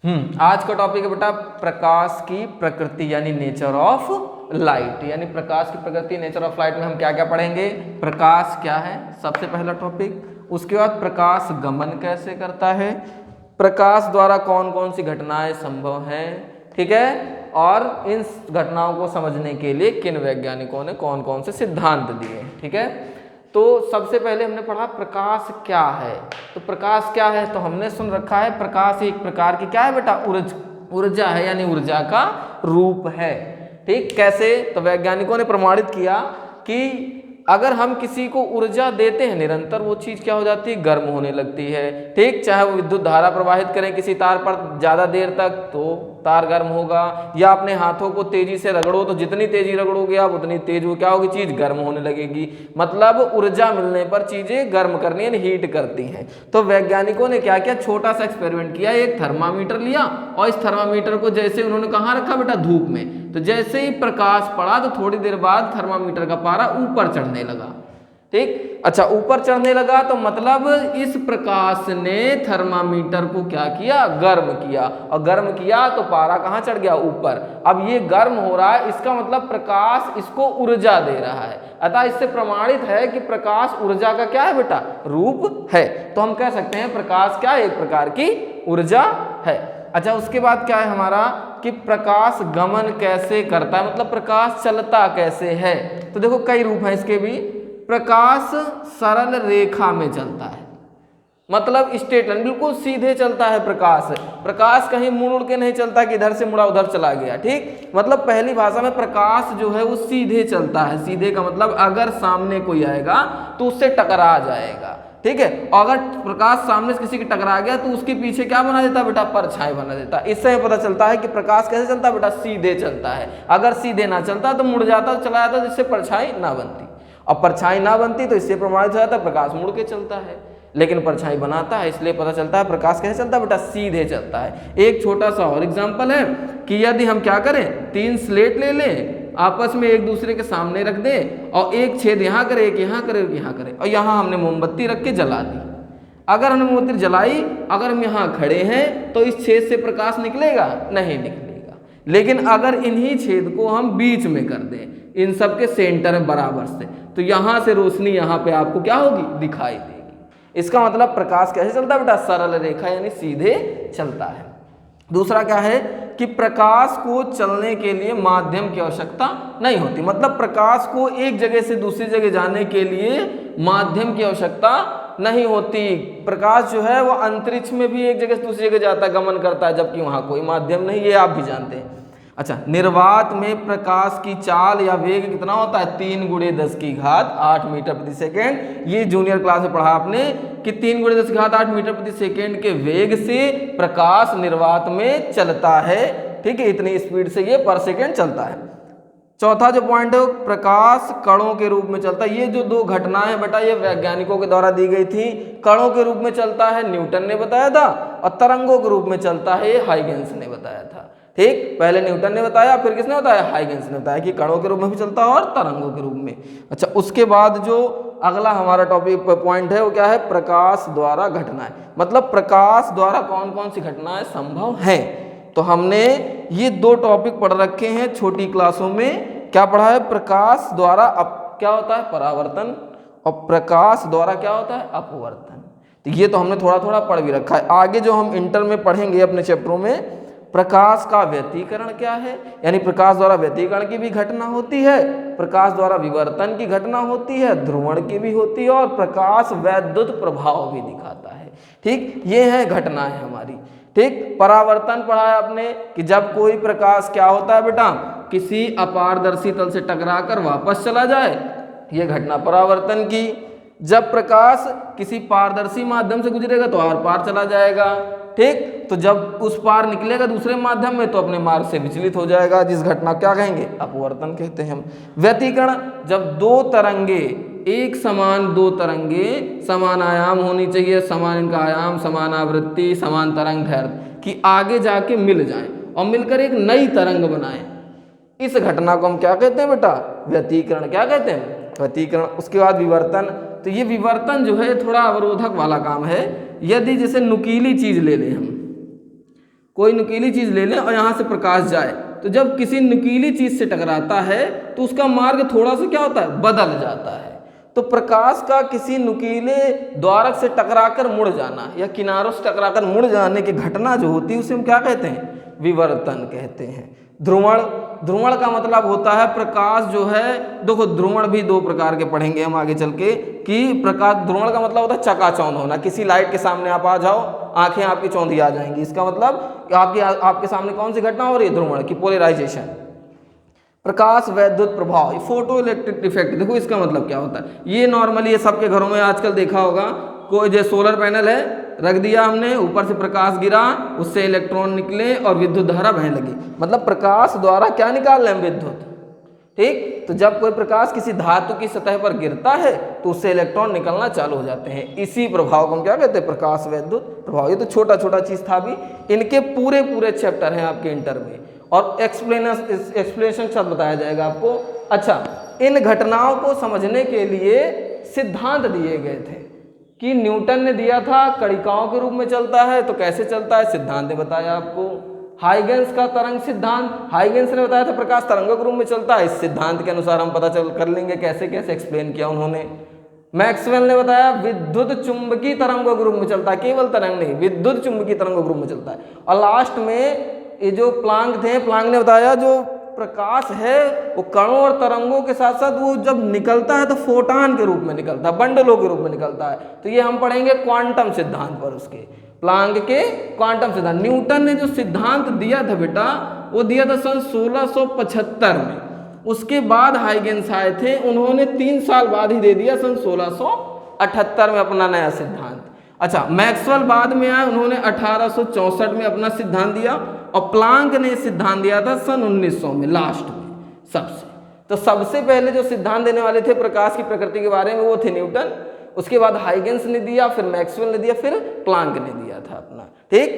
आज का टॉपिक है बेटा प्रकाश की प्रकृति यानी नेचर ऑफ लाइट। यानी प्रकाश की प्रकृति नेचर ऑफ लाइट में हम क्या क्या पढ़ेंगे। प्रकाश क्या है सबसे पहला टॉपिक, उसके बाद प्रकाश गमन कैसे करता है, प्रकाश द्वारा कौन कौन सी घटनाएं संभव हैं, ठीक है, और इन घटनाओं को समझने के लिए किन वैज्ञानिकों ने कौन कौन से सिद्धांत दिए, ठीक है। तो सबसे पहले हमने पढ़ा प्रकाश क्या है। तो प्रकाश क्या है तो हमने सुन रखा है प्रकाश एक प्रकार की क्या है बेटा, ऊर्जा है, यानी ऊर्जा का रूप है। ठीक, कैसे तो वैज्ञानिकों ने प्रमाणित किया कि अगर हम किसी को ऊर्जा देते हैं निरंतर, वो चीज क्या हो जाती है, गर्म होने लगती है। ठीक, चाहे वो विद्युत धारा प्रवाहित करें किसी तार पर ज्यादा देर तक तो तार गर्म होगा, या अपने हाथों को तेजी से रगड़ो तो जितनी तेजी रगड़ोगे आप उतनी तेज वो क्या होगी, चीज गर्म होने लगेगी। मतलब ऊर्जा मिलने पर चीजें गर्म करनी यानी हीट करती हैं। तो वैज्ञानिकों ने क्या किया, छोटा सा एक्सपेरिमेंट किया, एक थर्मामीटर लिया और इस थर्मामीटर को जैसे उन्होंने कहाँ रखा बेटा, धूप में। तो जैसे ही प्रकाश पड़ा तो थोड़ी देर बाद थर्मामीटर का पारा ऊपर चढ़ने लगा। ठीक, अच्छा ऊपर चढ़ने लगा तो मतलब इस प्रकाश ने थर्मामीटर को क्या किया, गर्म किया, और गर्म किया तो पारा कहाँ चढ़ गया, ऊपर। अब ये गर्म हो रहा है, इसका मतलब प्रकाश इसको ऊर्जा दे रहा है। अतः इससे प्रमाणित है कि प्रकाश ऊर्जा का क्या है बेटा, रूप है। तो हम कह सकते हैं प्रकाश क्या है, एक प्रकार की ऊर्जा है। अच्छा, उसके बाद क्या है हमारा कि प्रकाश गमन कैसे करता है, मतलब प्रकाश चलता कैसे है। तो देखो कई रूप हैं इसके भी। प्रकाश सरल रेखा में चलता है, मतलब स्ट्रेट लाइन, बिल्कुल सीधे चलता है प्रकाश। प्रकाश कहीं मुड़ उड़ के नहीं चलता कि इधर से मुड़ा उधर चला गया। ठीक, मतलब पहली भाषा में प्रकाश जो है वो सीधे चलता है। सीधे का मतलब अगर सामने कोई आएगा तो उससे टकरा जाएगा। ठीक है, और अगर प्रकाश सामने से किसी की टकरा गया तो उसके पीछे क्या बना देता बेटा, परछाई बना देता। इससे पता चलता है कि प्रकाश कैसे चलता है बेटा, सीधे चलता है। अगर सीधे ना चलता तो मुड़ जाता, चला जाता, जिससे परछाई ना बनती। और परछाई ना बनती तो इससे प्रमाणित हो जाता है प्रकाश मुड़ के चलता है, लेकिन परछाई बनाता है, इसलिए पता चलता है प्रकाश कैसे चलता है बेटा, सीधे चलता है। एक छोटा सा और एग्जांपल है कि यदि हम क्या करें, 3 स्लेट ले लें, आपस में एक दूसरे के सामने रख दें और एक छेद यहाँ करे, एक यहाँ करे, एक यहाँ करे, और यहाँ हमने मोमबत्ती रख के जला दी। अगर हमने मोमबत्ती जलाई, अगर हम यहाँ खड़े हैं तो इस छेद से प्रकाश निकलेगा, नहीं निकलेगा। लेकिन अगर इन्हीं छेद को हम बीच में कर दें, इन सब के सेंटर में बराबर से, तो यहाँ से रोशनी यहाँ पे आपको क्या होगी, दिखाई देगी। इसका मतलब प्रकाश कैसे चलता है बेटा, सरल रेखा यानी सीधे चलता है। दूसरा क्या है कि प्रकाश को चलने के लिए माध्यम की आवश्यकता नहीं होती, मतलब प्रकाश को एक जगह से दूसरी जगह जाने के लिए माध्यम की आवश्यकता नहीं होती। प्रकाश जो है वो अंतरिक्ष में भी एक जगह से दूसरी जगह जाता है, गमन करता है, जबकि वहां कोई माध्यम नहीं, ये आप भी जानते हैं। अच्छा, निर्वात में प्रकाश की चाल या वेग कितना होता है, 3 × 10⁸ मीटर प्रति सेकेंड। ये जूनियर क्लास में पढ़ा आपने कि 3 × 10⁸ मीटर प्रति सेकेंड के वेग से प्रकाश निर्वात में चलता है। ठीक है, इतनी स्पीड से ये पर सेकेंड चलता है। चौथा जो पॉइंट है, प्रकाश कणों के रूप में चलता है। ये जो 2 घटनाएं बेटा ये वैज्ञानिकों के द्वारा दी गई थी। कणों के रूप में चलता है, न्यूटन ने बताया था, और तरंगों के रूप में चलता है, हाइगेंस ने बताया था। ठीक, पहले न्यूटन ने बताया, फिर किसने बताया, हाइगेंस ने बताया कि कणों के रूप में भी चलता है और तरंगों के रूप में। अच्छा, उसके बाद जो अगला हमारा टॉपिक पॉइंट है वो क्या है, प्रकाश द्वारा घटनाएं, मतलब प्रकाश द्वारा कौन कौन सी घटनाएं संभव हैं। तो हमने ये 2 टॉपिक पढ़ रखे हैं छोटी क्लासों में। क्या पढ़ा है, प्रकाश द्वारा क्या होता है, परावर्तन, और प्रकाश द्वारा क्या होता है, अपवर्तन। तो ये तो हमने थोड़ा थोड़ा पढ़ भी रखा है। आगे जो हम इंटर में पढ़ेंगे अपने चैप्टरों में, प्रकाश का व्यतिकरण क्या है, यानी प्रकाश द्वारा व्यतिकरण की भी घटना होती है, प्रकाश द्वारा विवर्तन की घटना होती है, ध्रुवण की भी होती है, और प्रकाश वैद्युत प्रभाव भी दिखाता है। ठीक, ये है घटनाएं हमारी। ठीक, परावर्तन पढ़ा है आपने कि जब कोई प्रकाश क्या होता है बेटा, किसी अपारदर्शी तल से टकराकर वापस चला जाए, यह घटना परावर्तन की। जब प्रकाश किसी पारदर्शी माध्यम से गुजरेगा तो आर पार चला जाएगा। ठीक, तो जब उस पार निकलेगा दूसरे माध्यम में तो अपने मार्ग से विचलित हो जाएगा, जिस घटना क्या कहेंगे, अपवर्तन कहते हैं हम। व्यतिकरण, जब 2 तरंगे एक समान, 2 तरंगे समान आयाम होनी चाहिए, समान इनका आयाम, समान आवृत्ति, समान तरंग दैर्घ्य कि आगे जाके मिल जाएं और मिलकर एक नई तरंग बनाएं, इस घटना को हम क्या कहते हैं बेटा, व्यतिकरण। क्या कहते हैं, व्यतिकरण। उसके बाद विवर्तन, तो ये विवर्तन जो है थोड़ा अवरोधक वाला काम है। यदि जैसे नुकीली चीज ले लें हम, कोई नुकीली चीज ले लें और यहाँ से प्रकाश जाए, तो जब किसी नुकीली चीज से टकराता है तो उसका मार्ग थोड़ा सा क्या होता है, बदल जाता है। तो प्रकाश का किसी नुकीले द्वारक से टकराकर मुड़ जाना या किनारों से टकराकर मुड़ जाने की घटना जो होती है उसे हम क्या कहते हैं, विवर्तन कहते हैं। ध्रुवण, ध्रुवण का मतलब होता है प्रकाश जो है, देखो ध्रुवण भी दो प्रकार के पढ़ेंगे हम आगे चल के, कि प्रकाश, ध्रुवण का मतलब होता है चकाचौंध होना। किसी लाइट के सामने आप आ जाओ, आंखें आपकी चौंधी आ जाएंगी, इसका मतलब आपके सामने कौन सी घटना हो रही है, ध्रुवण की, पोलराइजेशन। प्रकाश वैद्युत प्रभाव, फोटो इलेक्ट्रिक इफेक्ट, देखो इसका मतलब क्या होता है। ये नॉर्मली ये सबके घरों में आजकल देखा होगा, कोई जो सोलर पैनल है रख दिया हमने, ऊपर से प्रकाश गिरा, उससे इलेक्ट्रॉन निकले और विद्युत धारा बहने लगी, मतलब प्रकाश द्वारा क्या निकाल रहे हैं, विद्युत। ठीक, तो जब कोई प्रकाश किसी धातु की सतह पर गिरता है तो उससे इलेक्ट्रॉन निकलना चालू हो जाते हैं, इसी प्रभाव को हम क्या कहते हैं, प्रकाश वैद्युत प्रभाव। ये तो छोटा छोटा चीज था भी, इनके पूरे पूरे चैप्टर हैं आपके इंटर में और एक्सप्लेनेशन सब बताया जाएगा आपको। अच्छा, इन घटनाओं को समझने के लिए सिद्धांत दिए गए थे कि न्यूटन ने दिया था कणिकाओं के रूप में चलता है, तो कैसे चलता है, सिद्धांत ने बताया आपको। हाइगेंस का तरंग सिद्धांत, हाइगेंस ने बताया था प्रकाश तरंगों के रूप में चलता है, इस सिद्धांत के अनुसार हम पता कर लेंगे कैसे कैसे एक्सप्लेन किया उन्होंने। मैक्सवेल ने बताया विद्युत चुंबकीय तरंगों के रूप में चलता है, केवल तरंग नहीं, विद्युत चुंबकीय तरंगों के रूप में चलता है। और लास्ट में ये जो प्लांक थे, प्लांक ने बताया जो प्रकाश है वो कणों और तरंगों के साथ साथ वो जब निकलता है तो फोटान के रूप में निकलता है, बंडलों के रूप में निकलता है। तो ये हम पढ़ेंगे क्वांटम सिद्धांत पर, उसके प्लांक के क्वांटम सिद्धांत। न्यूटन ने जो सिद्धांत दिया था बेटा, वो दिया था सन 1675 में। उसके बाद हाइगेंस आए थे, उन्होंने 3 साल बाद ही दे दिया सन 1678 में अपना नया सिद्धांत। अच्छा, मैक्सवेल बाद में आए, उन्होंने 1864 में अपना सिद्धांत दिया और प्लांक ने सिद्धांत दिया था सन 1900 में, लास्ट में सबसे। तो सबसे पहले जो सिद्धांत देने वाले थे प्रकाश की प्रकृति के बारे में वो थे न्यूटन, उसके बाद हाइगेंस ने दिया, फिर मैक्सवेल ने दिया, फिर प्लांक ने दिया था अपना। ठीक,